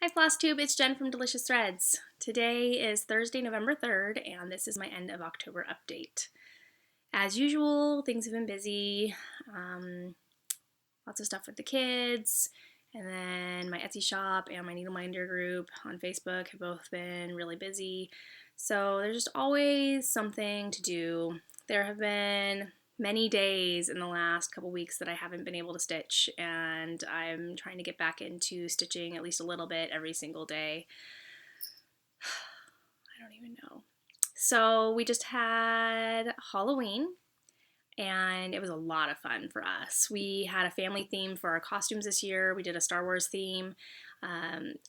Hi FlossTube, it's Jen from Delicious Threads. Today is Thursday, November 3rd, and this is my end of October update. As usual, things have been busy, lots of stuff with the kids, and then my Etsy shop and my Needle Minder group on Facebook have both been really busy. So there's just always something to do. There have been many days in the last couple weeks that I haven't been able to stitch, and I'm trying to get back into stitching at least a little bit every single day. I don't even know. So we just had Halloween, and it was a lot of fun for us. We had a family theme for our costumes this year. We did a Star Wars theme.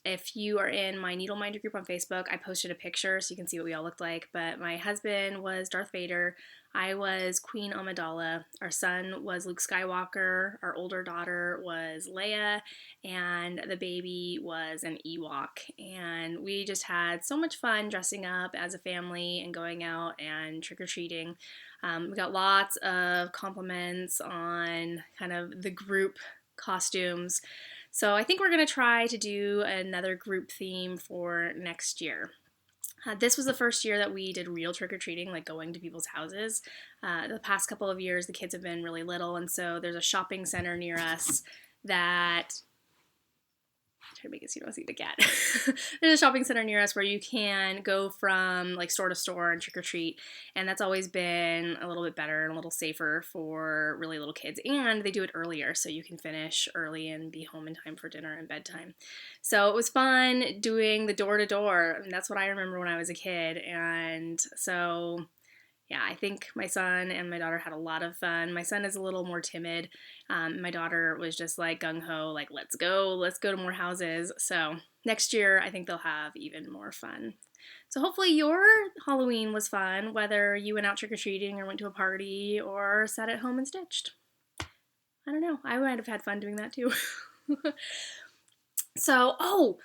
If you are in my Needle Minder group on Facebook, I posted a picture so you can see what we all looked like. But my husband was Darth Vader. I was Queen Amidala. Our son was Luke Skywalker. Our older daughter was Leia. And the baby was an Ewok. And we just had so much fun dressing up as a family and going out and trick-or-treating. We got lots of compliments on kind of the group costumes. So I think we're going to try to do another group theme for next year. This was the first year that we did real trick-or-treating, like going to people's houses. The past couple of years, the kids have been really little, and so there's a shopping center near us that... Try to make it so you don't see the cat. There's a shopping center near us where you can go from like store to store and trick or treat, and that's always been a little bit better and a little safer for really little kids, and they do it earlier so you can finish early and be home in time for dinner and bedtime. So it was fun doing the door to door, and that's what I remember when I was a kid. And so yeah, I think my son and my daughter had a lot of fun. My son is a little more timid. My daughter was just like gung-ho, like let's go to more houses. So next year, I think they'll have even more fun. So hopefully your Halloween was fun, whether you went out trick-or-treating or went to a party or sat at home and stitched. I don't know. I might have had fun doing that too. So,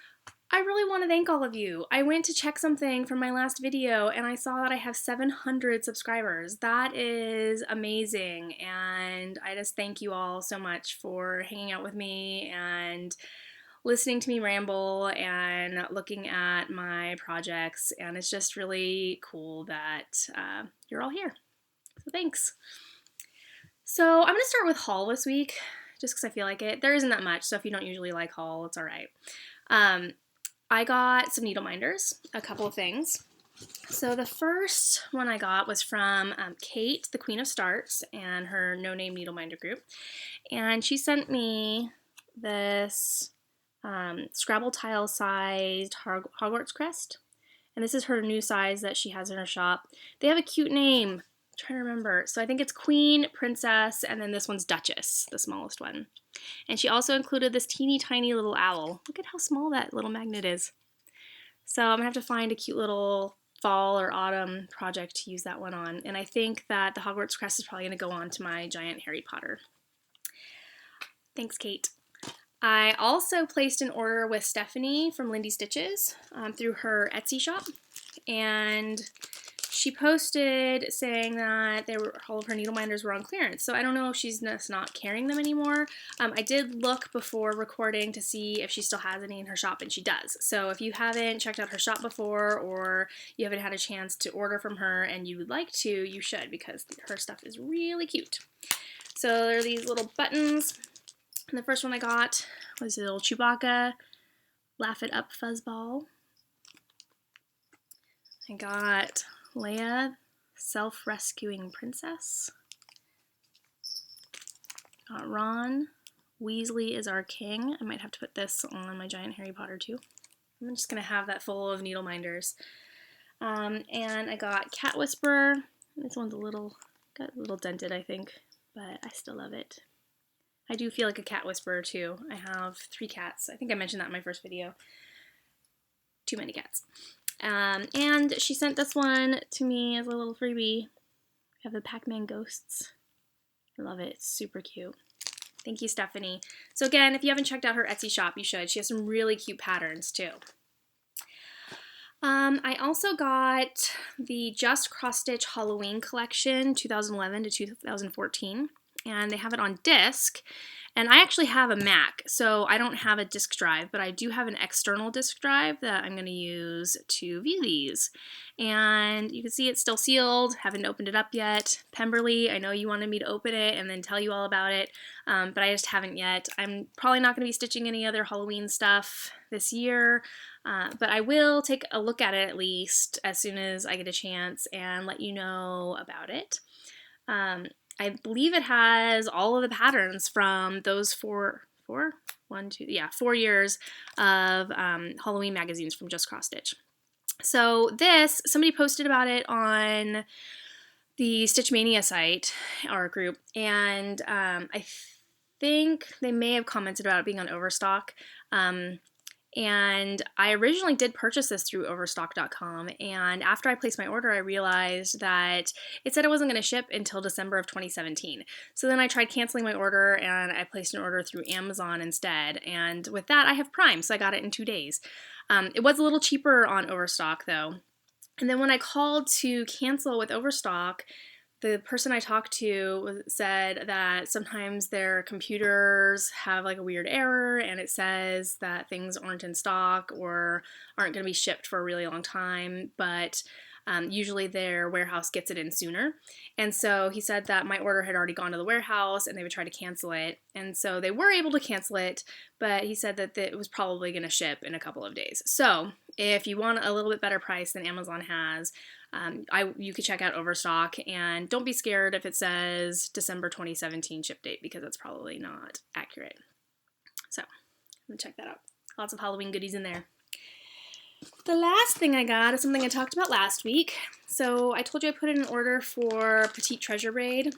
I really want to thank all of you. I went to check something from my last video and I saw that I have 700 subscribers. That is amazing, and I just thank you all so much for hanging out with me and listening to me ramble and looking at my projects, and it's just really cool that you're all here. So thanks. So I'm going to start with haul this week just because I feel like it. There isn't that much, so if you don't usually like haul, it's alright. I got some needle minders, a couple of things. So the first one I got was from Kate, the Queen of Starts, and her No Name Needle Minder group. And she sent me this Scrabble tile sized Hogwarts crest. And this is her new size that she has in her shop. They have a cute name. I'm trying to remember. So I think it's Queen, Princess, and then this one's Duchess, the smallest one. And she also included this teeny tiny little owl. Look at how small that little magnet is. So I'm going to have to find a cute little fall or autumn project to use that one on. And I think that the Hogwarts crest is probably going to go on to my giant Harry Potter. Thanks, Kate. I also placed an order with Stephanie from Lindy Stitches through her Etsy shop. And she posted saying that all of her needle minders were on clearance. So I don't know if she's just not carrying them anymore. I did look before recording to see if she still has any in her shop, and she does. So if you haven't checked out her shop before, or you haven't had a chance to order from her and you would like to, you should, because her stuff is really cute. So there are these little buttons. And the first one I got was a little Chewbacca Laugh It Up fuzzball. I got Leia, Self-Rescuing Princess. Got Ron, Weasley is Our King. I might have to put this on my giant Harry Potter too. I'm just going to have that full of needle minders. And I got Cat Whisperer. This one's got a little dented, I think, but I still love it. I do feel like a cat whisperer too. I have 3 cats. I think I mentioned that in my first video. Too many cats. And she sent this one to me as a little freebie. I have the Pac-Man ghosts. I love it. It's super cute. Thank you, Stephanie. So again, if you haven't checked out her Etsy shop, you should. She has some really cute patterns too. I also got the Just Cross Stitch Halloween collection 2011 to 2014. And they have it on disc. And I actually have a Mac, so I don't have a disk drive, but I do have an external disk drive that I'm going to use to view these. And you can see it's still sealed, haven't opened it up yet. Pemberley, I know you wanted me to open it and then tell you all about it, but I just haven't yet. I'm probably not going to be stitching any other Halloween stuff this year, but I will take a look at it at least as soon as I get a chance and let you know about it. I believe it has all of the patterns from those 4 years of Halloween magazines from Just Cross Stitch. So this, somebody posted about it on the Stitch Mania site, our group, and I think they may have commented about it being on Overstock. And I originally did purchase this through overstock.com, and after I placed my order, I realized that it said it wasn't going to ship until December of 2017. So then I tried canceling my order, and I placed an order through Amazon instead, and with that, I have Prime, so I got it in 2 days. It was a little cheaper on Overstock, though. And then when I called to cancel with Overstock, the person I talked to said that sometimes their computers have like a weird error and it says that things aren't in stock or aren't going to be shipped for a really long time, but usually their warehouse gets it in sooner. And so he said that my order had already gone to the warehouse and they would try to cancel it. And so they were able to cancel it, but he said that it was probably going to ship in a couple of days. So if you want a little bit better price than Amazon has, you could check out Overstock, and don't be scared if it says December 2017 ship date, because that's probably not accurate. So, I'm gonna check that out. Lots of Halloween goodies in there. The last thing I got is something I talked about last week. So I told you I put in an order for Petite Treasure Braid,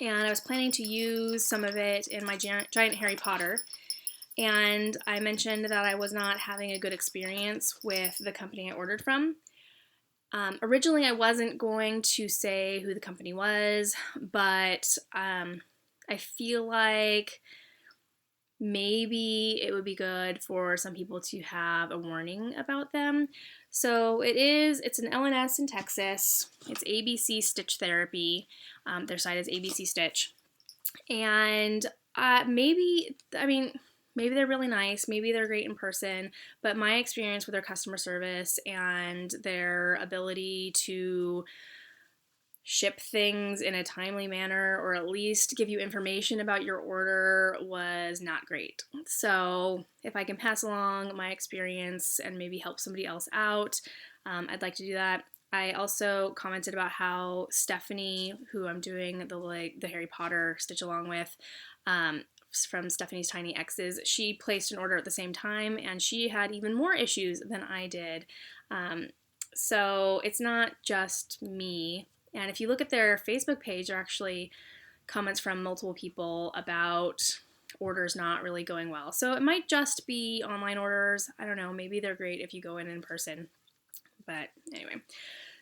and I was planning to use some of it in my Giant Harry Potter. And I mentioned that I was not having a good experience with the company I ordered from. Originally, I wasn't going to say who the company was, but I feel like maybe it would be good for some people to have a warning about them. So it's an LNS in Texas. It's ABC Stitch Therapy. Their site is ABC Stitch. And maybe they're really nice, maybe they're great in person, but my experience with their customer service and their ability to ship things in a timely manner or at least give you information about your order was not great. So if I can pass along my experience and maybe help somebody else out, I'd like to do that. I also commented about how Stephanie, who I'm doing the Harry Potter stitch along with, from Stephanie's Tiny X's, she placed an order at the same time, and she had even more issues than I did. So it's not just me. And if you look at their Facebook page, there are actually comments from multiple people about orders not really going well. So it might just be online orders. I don't know. Maybe they're great if you go in person. But anyway.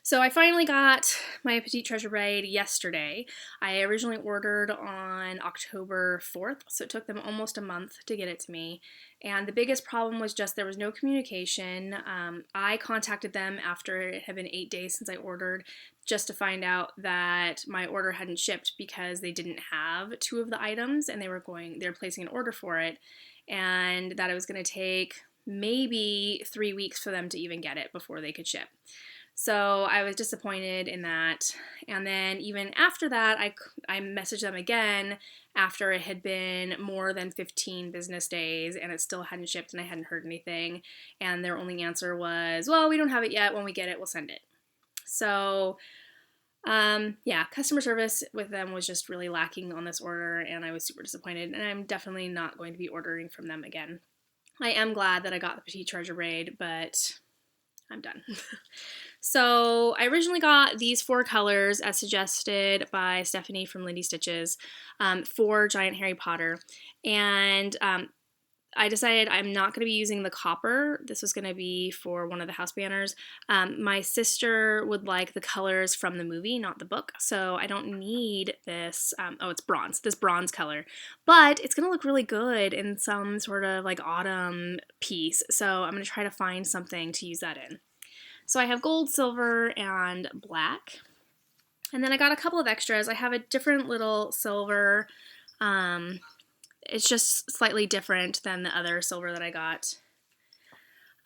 So I finally got my Petite Treasure Braid yesterday. I originally ordered on October 4th, so it took them almost a month to get it to me. And the biggest problem was just there was no communication. I contacted them after it had been 8 days since I ordered, just to find out that my order hadn't shipped because they didn't have 2 of the items and they were placing an order for it, and that it was going to take maybe 3 weeks for them to even get it before they could ship. So I was disappointed in that. And then even after that, I messaged them again after it had been more than 15 business days and it still hadn't shipped and I hadn't heard anything. And their only answer was, well, we don't have it yet. When we get it, we'll send it. So yeah, customer service with them was just really lacking on this order, and I was super disappointed, and I'm definitely not going to be ordering from them again. I am glad that I got the Petite Treasure Braid, but I'm done. So I originally got these 4 colors as suggested by Stephanie from Lindy Stitches for Giant Harry Potter, and I decided I'm not going to be using the copper. This was going to be for one of the house banners. My sister would like the colors from the movie, not the book, so I don't need this. Oh, it's bronze, this bronze color. But it's going to look really good in some sort of like autumn piece, so I'm going to try to find something to use that in. So I have gold, silver, and black. And then I got a couple of extras. I have a different little silver. it's just slightly different than the other silver that I got.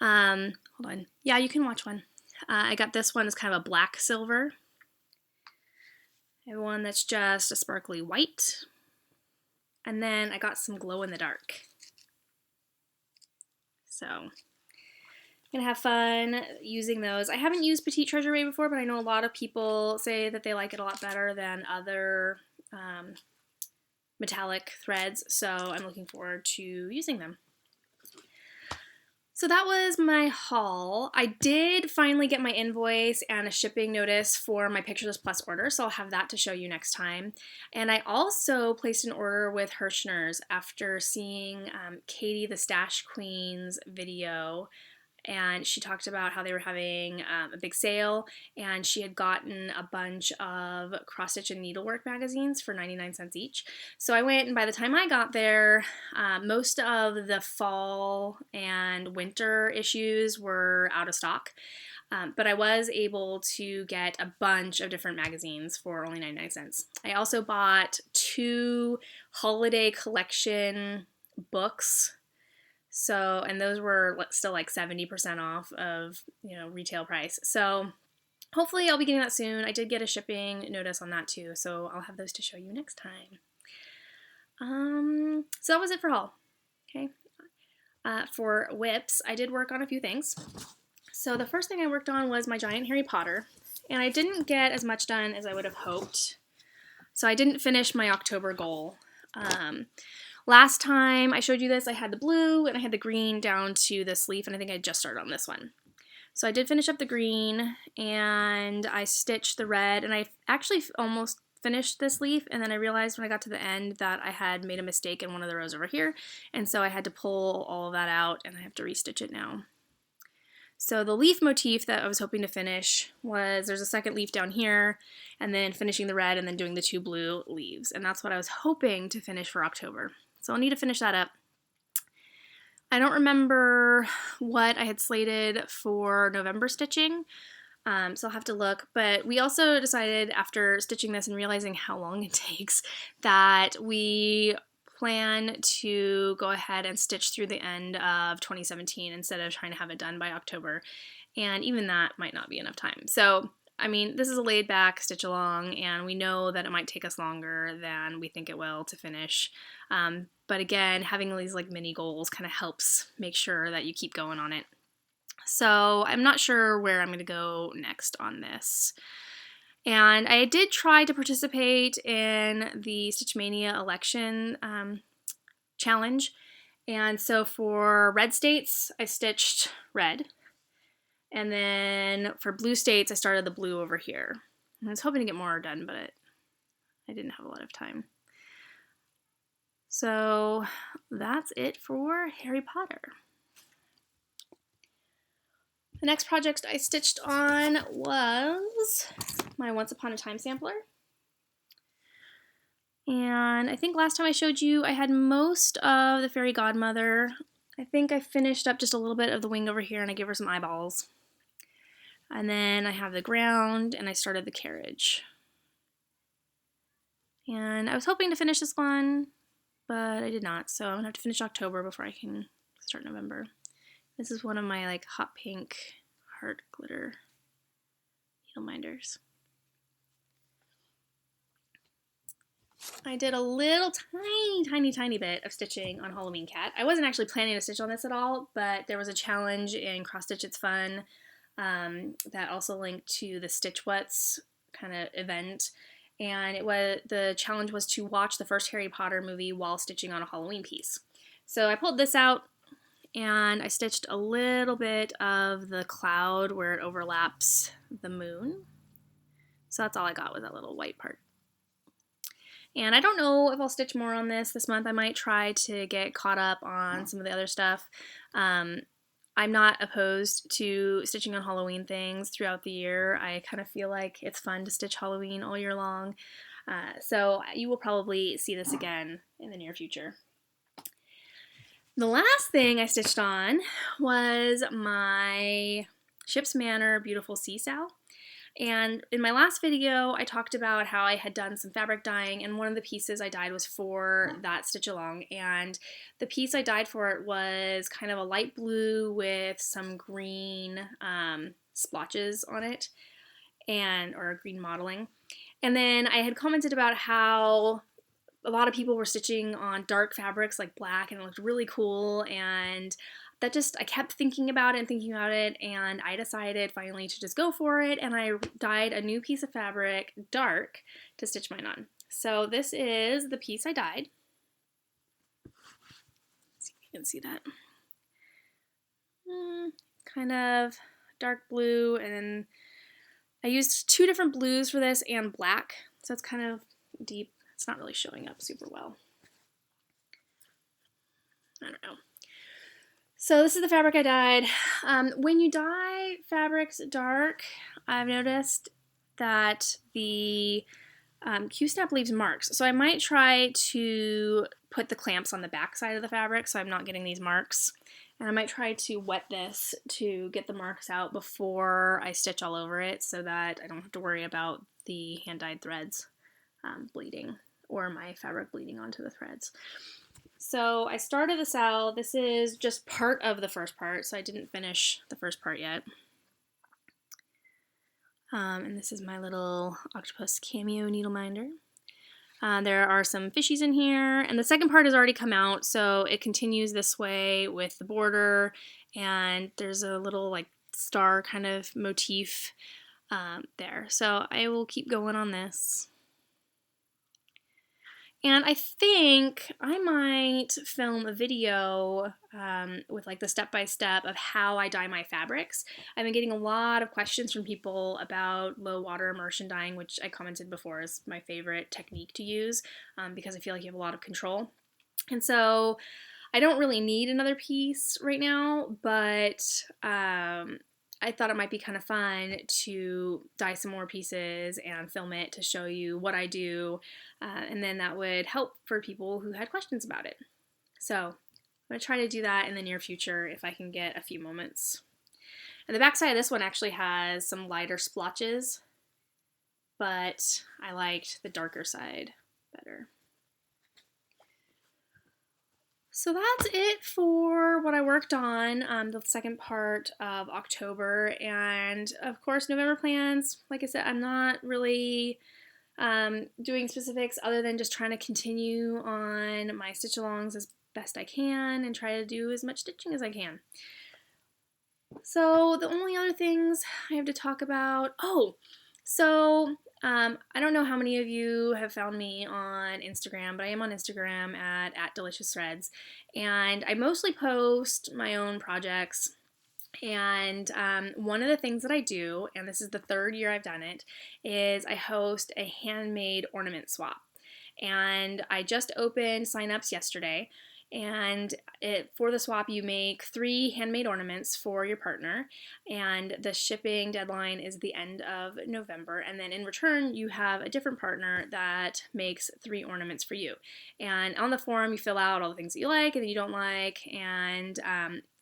Hold on. Yeah, you can watch one. I got this one. It's kind of a black silver. I have one that's just a sparkly white. And then I got some glow in the dark. So I'm gonna have fun using those. I haven't used Petite Treasury before, but I know a lot of people say that they like it a lot better than other metallic threads, so I'm looking forward to using them. So that was my haul. I did finally get my invoice and a shipping notice for my Pictureless Plus order, so I'll have that to show you next time. And I also placed an order with Hirschner's after seeing Katie the Stash Queen's video, and she talked about how they were having a big sale, and she had gotten a bunch of cross stitch and needlework magazines for 99 cents each. So I went, and by the time I got there, most of the fall and winter issues were out of stock. But I was able to get a bunch of different magazines for only 99 cents. I also bought 2 holiday collection books. So, and those were still like 70% off of, retail price. So hopefully I'll be getting that soon. I did get a shipping notice on that too, so I'll have those to show you next time. So that was it for haul. Okay. For WIPS, I did work on a few things. So the first thing I worked on was my giant Harry Potter, and I didn't get as much done as I would have hoped. So I didn't finish my October goal. Last time I showed you this, I had the blue and I had the green down to the sleeve, and I think I just started on this one. So I did finish up the green, and I stitched the red, and I actually almost finished this leaf, and then I realized when I got to the end that I had made a mistake in one of the rows over here, and so I had to pull all of that out, and I have to restitch it now. So the leaf motif that I was hoping to finish was, there's a second leaf down here, and then finishing the red, and then doing the 2 blue leaves, and that's what I was hoping to finish for October. So I'll need to finish that up. I don't remember what I had slated for November stitching, so I'll have to look. But we also decided after stitching this and realizing how long it takes that we plan to go ahead and stitch through the end of 2017 instead of trying to have it done by October. And even that might not be enough time. So I mean, this is a laid back stitch along, and we know that it might take us longer than we think it will to finish. But again, having these like mini goals kind of helps make sure that you keep going on it. So I'm not sure where I'm going to go next on this. And I did try to participate in the Stitch Mania election challenge. And so for red states, I stitched red. And then for blue states, I started the blue over here. I was hoping to get more done, but I didn't have a lot of time. So that's it for Harry Potter. The next project I stitched on was my Once Upon a Time sampler. And I think last time I showed you, I had most of the fairy godmother. I think I finished up just a little bit of the wing over here, and I gave her some eyeballs. And then I have the ground, and I started the carriage. And I was hoping to finish this one, but I did not. So I'm going to have to finish October before I can start November. This is one of my like hot pink heart glitter needle minders. I did a little tiny bit of stitching on Halloween Cat. I wasn't actually planning to stitch on this at all, but there was a challenge in Cross Stitch It's Fun that also linked to the Stitch What's kind of event, and the challenge was to watch the first Harry Potter movie while stitching on a Halloween piece. So I pulled this out, and I stitched a little bit of the cloud where it overlaps the moon. So that's all I got, was that little white part. And I don't know if I'll stitch more on this month. I might try to get caught up on some of the other stuff. I'm not opposed to stitching on Halloween things throughout the year. I kind of feel like it's fun to stitch Halloween all year long. So you will probably see this again in the near future. The last thing I stitched on was my Ship's Manor Beautiful Seesaw. And in my last video, I talked about how I had done some fabric dyeing, and one of the pieces I dyed was for that stitch along. And the piece I dyed for it was kind of a light blue with some green splotches on it, or green modeling. And then I had commented about how a lot of people were stitching on dark fabrics like black, and it looked really cool, and that I kept thinking about it, and I decided finally to just go for it, and I dyed a new piece of fabric dark to stitch mine on. So this is the piece I dyed. Let's see if you can see that. Kind of dark blue, and then I used 2 different blues for this and black, so it's kind of deep. It's not really showing up super well. I don't know. So this is the fabric I dyed. When you dye fabrics dark, I've noticed that the Q-snap leaves marks. So I might try to put the clamps on the back side of the fabric so I'm not getting these marks. And I might try to wet this to get the marks out before I stitch all over it so that I don't have to worry about the hand-dyed threads bleeding or my fabric bleeding onto the threads. So I started this out. This is just part of the first part, so I didn't finish the first part yet. And this is my little octopus cameo needle minder. There are some fishies in here, and the second part has already come out, so it continues this way with the border, and there's a little like star kind of motif there. So I will keep going on this. And I think I might film a video with like the step-by-step of how I dye my fabrics. I've been getting a lot of questions from people about low water immersion dyeing, which I commented before is my favorite technique to use because I feel like you have a lot of control. And so I don't really need another piece right now, but I thought it might be kind of fun to dye some more pieces and film it to show you what I do, and then that would help for people who had questions about it. So I'm going to try to do that in the near future if I can get a few moments. And the back side of this one actually has some lighter splotches, but I liked the darker side better. So that's it for what I worked on the second part of October, and of course November plans. Like I said, I'm not really doing specifics other than just trying to continue on my stitch alongs as best I can and try to do as much stitching as I can. So the only other things I have to talk about, I don't know how many of you have found me on Instagram, but I am on Instagram at @delicioussthreads, and I mostly post my own projects. And one of the things that I do, and this is the 3rd year I've done it, is I host a handmade ornament swap. And I just opened signups yesterday. And for the swap, you make 3 handmade ornaments for your partner, and the shipping deadline is the end of November, and then in return you have a different partner that makes 3 ornaments for you. And on the form you fill out all the things that you like and that you don't like, and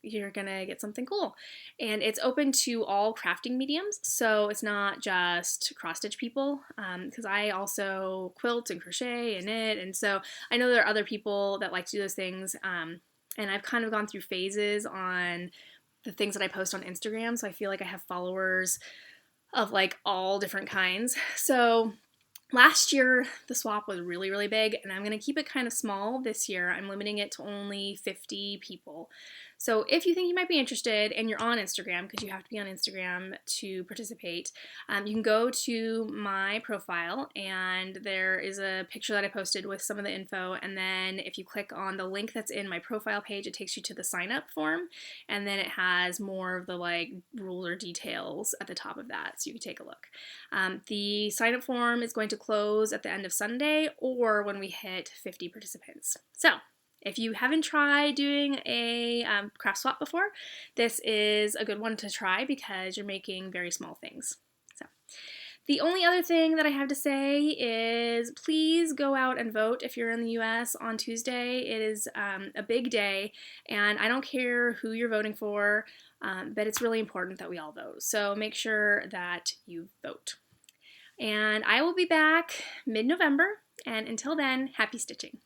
you're gonna get something cool. And it's open to all crafting mediums, so it's not just cross-stitch people, because I also quilt and crochet and knit, and so I know there are other people that like to do those things, and I've kind of gone through phases on the things that I post on Instagram, so I feel like I have followers of like all different kinds. So last year the swap was really, really big, and I'm gonna keep it kind of small this year. I'm limiting it to only 50 people. So if you think you might be interested and you're on Instagram, because you have to be on Instagram to participate, you can go to my profile, and there is a picture that I posted with some of the info, and then if you click on the link that's in my profile page, it takes you to the sign up form, and then it has more of the like rules or details at the top of that, so you can take a look. The sign up form is going to close at the end of Sunday or when we hit 50 participants. So if you haven't tried doing a craft swap before, this is a good one to try because you're making very small things. So The only other thing that I have to say is please go out and vote if you're in the US on Tuesday. It is a big day, and I don't care who you're voting for, but it's really important that we all vote. So make sure that you vote. And I will be back mid-November, and until then, happy stitching.